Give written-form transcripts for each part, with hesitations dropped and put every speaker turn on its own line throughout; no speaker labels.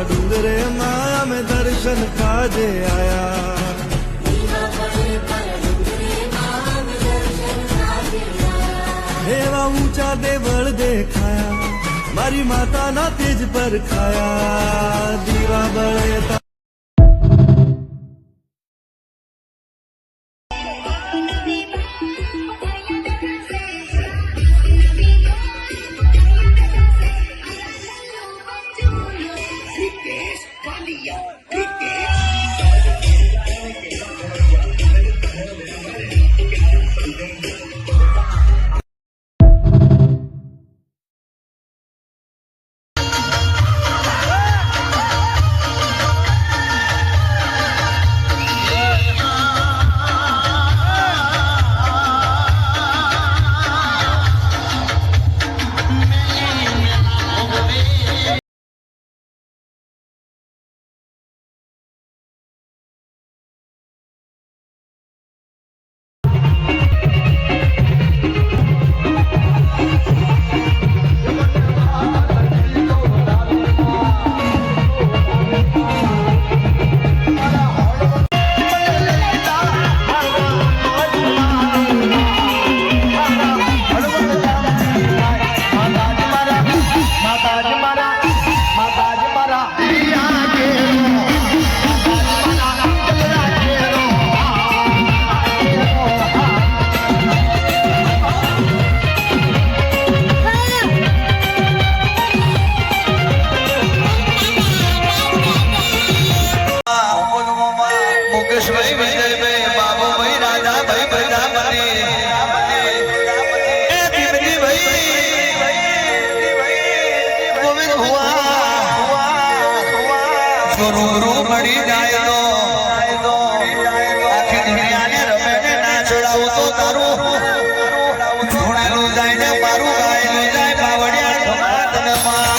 डूंगरे माया में दर्शन काजे आया एवा ऊंचा देवल देखाया मारी माता ना तेज पर खाया दीवा बड़े रूबरू मળી જાય તો આખી દુનિયાને રમેને ના છોડાવું તો તારું ધોણાનું જાય ને મારું ગાયનું જાય બાવડિયા ધમાધનમાં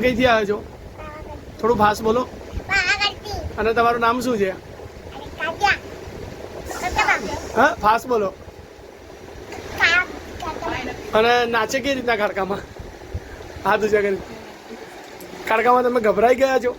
કઈથી આવ્યો છો? થોડું ફાસ્ટ બોલો. અને તમારું નામ શું છે? હા, ફાસ્ટ બોલો. અને નાચે કેવી રીતના ખડકામાં? હાથ ઊંચા કરી. ખડકામાં તમે ગભરાઈ ગયા છો?